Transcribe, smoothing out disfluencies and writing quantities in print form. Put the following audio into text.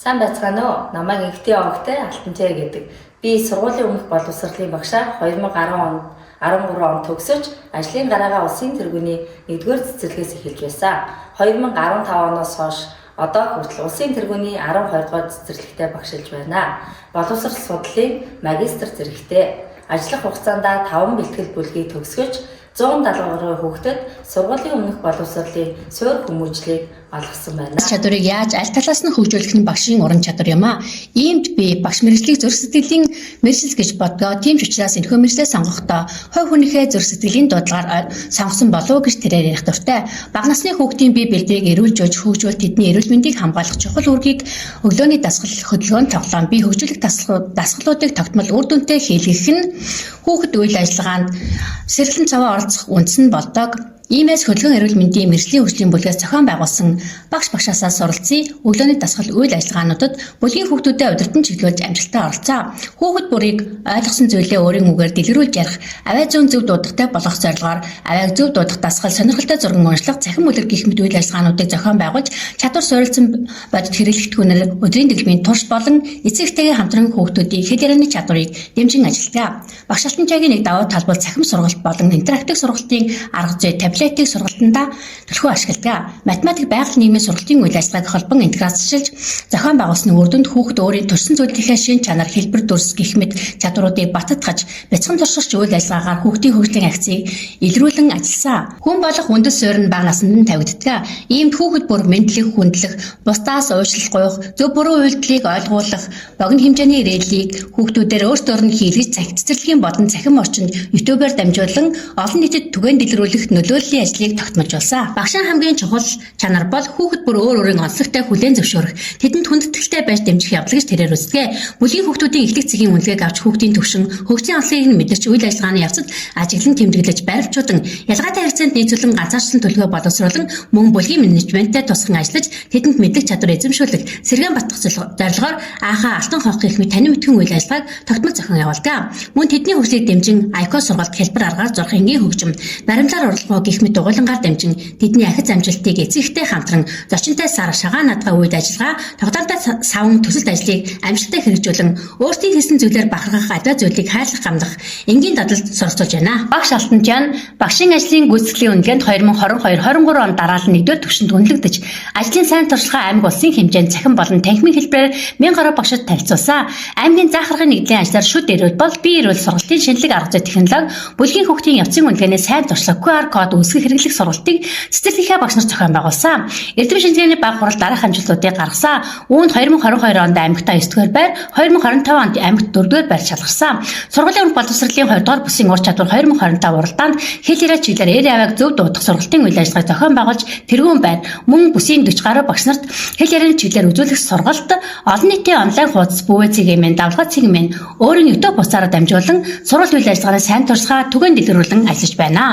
Сайн байцгаана уу? Намайг Игтэй Онгтой Алтанчаа гэдэг. Би сургуулийн өмнөх боловсролын багшаар 2010 онд 13 он төгсөж ажлын гараагаа улсын тэргүүний 1-р цэцэрлэгээс эхэлж байсан. 2015 оноос хойш одоо хүртэл улсын тэргүүний 12 дугаар цэцэрлэгтээ багшилж байна. Боловсрол судлалын магистр зэрэгтэй. Ажиллах хугацаанд 5 бэлтгэл бүлгийг төгсгөж 170 хүүхдэд сургуулийн өмнөх боловсролын суурь хүмүүжлийг олгосон байна. Чадварыг яаж аль талаас нь хөгжүүлэх нь багшийн уран чадвар юм а. Иймд би багш мэргэжлийн зүрх сэтгэлийн мэргэжил гэж бодгоо. Тийм ч учраас энэхүү мэргэжлээ сонгохдоо хувь хүнийхээ зүрх сэтгэлийн дуудлагаар сонгосон болов уу гэж тэрээр ярих дуртай. Бага насны хүүхдийн бие биедийг эрүүл жуулж хөгжүүл тэдний эрүүл мэндийг хамгаалах чухал үүргийг өглөөний дасгал хөдөлгөөнд тоглоом. Би хөгжүүлэх дасгалуудыг тогтмол үр дүнтэй хийлгэх нь хүүхэд үйл ажиллагаанд сэргэлэн цаваа оролцох үндэс нь болдог. Иймээс хөдөлгөөн эрүүл мэндийн мэргэжлийн хөгжлийн бүлгээс зохион байгуулсан багшаасаа суралцсан өглөөний дасгал үйл ажиллагаануудад бүлгийн хүүхдүүдэд удирдан чиглүүлж амжилттай оролцоо. Хүүхэд бүрийг ойлгосон зүйлээ өөрийн үгээр дэлгэрүүлж ярих, аваа зүүн зөв дуудахтай болгох зорилгоор авааг зөв дуудах дасгал, сонирхолтой зурган уншлах, цахим үлэр гэх мэт үйл ажиллагаануудыг зохион байгуулж чадвар суурилсан бодит хэрэглэгдэхүүнээр өдрийн дэлгмийн турш болон эцэгтэйгээ хамтран хүүхдүүдийн хэл ярианы чадварыг дэмжин ажилладаг. Багш Алтанчаагийн нэг давуу тал бол цахим сургалт болон интерактив сургалтын арга зүй таблетыг сургалтандаа төлхөө ашигладаг. Математик байгаль нийгмийн сургалтын үйл ажиллагааг холбон интеграцчилж зохион байгуулсан үр дүнд хүүхэд өөрийн төрсэн зүйлийнхээ шин чанар, хэлбэр дүрс гэх мэт чадваруудыг баттгаж, бяцхан туршигч үйл ажиллагаагаар хүүхдийн хөгжлийн акцийг илрүүлэн ажилласан. Хүн болох үндэс суурь нь бага наснд нь тавигддаг. Иймд хүүхэд бүр мэдлэг, хүндлэх, бусдаас уучлал гуйх, зөв буруу үйлдэлийг ойлгуулах, богино хэмжээний ирээллийг хүүхдүүдээр өөрсдөр нь хийлгэж цэцэрлэгийн бодон цахим орчинд YouTube-аар дамжуулан олон нийтэд түгээн дэлгэрүүлэх нөлөөллийн ажлыг тогтмолжуулсан. Багшийн хамгийн чухал чанар бол хүүхэд бүр өөрийн онцлогтой хүлээн зөвшөөрөх, тэдэнд хүндэтгэлтэй байж дэмжих явдал гэж тэрээр үздэг. Бүлгийн хүүхдүүдийн эхлэх цэгийн үнэлгээг авч хүүхдийн төвшин, хөгжлийн онцлогийг нь мэдэрч үйл ажиллагааны явцад ажиглан тэмдэглэж баримтчуудан ялгаатай харьцаанд нийцүүлэн ганцаарчлан төлөвөө боловсруулан мөн бүлгийн менежменттэй тусган ажиллаж тэдэнд мэдлэг чадвар эзэмшүүлэх, сэргээн батгах зорилгоор аахаа алтан хонх гэх мэт танин мэдхэн үйл ажиллагааг тогтмол зохион явуулдаг. Мөн тэдний хөгжлийг дэмжин IQ сургалт хэлбэр аргаар зурх энгийн хөгжим, баримлаар орлогоо гэх мэт дугуйлангаар дамжин тэдний ахиц амжилтыг эцэгтэй хамтран зочинтой сар шагаан надгаа үед ажиллагаа тогтоолтой савн төсөлт ажлыг амжилттай хэрэгжүүлэн өөрсдийн хийсэн зүйлээр бахархах адаа зүйлийг хайлах гамлах энгийн дадалд суралцуулж байна. Багш Алтанчаа нь багшийн ажлын гүйцэтгэлийн үнэлгээнд 2022-23 он дараалал 1-р түвшинд үнэлэгдэж ажлын сайн туршлагаа аймаг улсын хэмжээнд цахим болон танхимын хэлбэрээр 1000 гаруй багшид танилцуулсан. Аймгийн заахаргын нэгдлийн ажлаар шүд эрүүл бол бие эрүүл сургалтын шинэлэг арга зүй технологи бүлгийн хүүхдийн явцын үнэлгээний сайн туршлага QR код үүсгэх хэрэглэх сургалтыг цэцэрлэгийн багш нар зохион байгуулсан. Эрдэм шинжилгээний баг хурал дараах амжилтуудыг гаргасан. Үүнд 2022 онд аймагтаа 9-р байр, 2025 онд аймагт 4-р байр шалгарсан. Сургуулийн өмнөх боловсролын 2-р бүсийн ур чадвар 2025 уралдаанд хэл яриа чиглэлээр эр авааг зөв дуудах сургалтын үйл ажиллагааг зохион байгуулж тэргүүн байр мөн бүсийн 40 гаруй багш нарт хэл ярианы чиглэлээр үзүүлэх сургалт олон нийтийн онлайн хуудас бүүвэ цэгийн давлгаа цэгийн өөрийн YouTube бусаараа дамжуулан сургалт үйл ажиллагааны сайн туршлагаа түгээн дэлгэрүүлэн ажиллаж байна.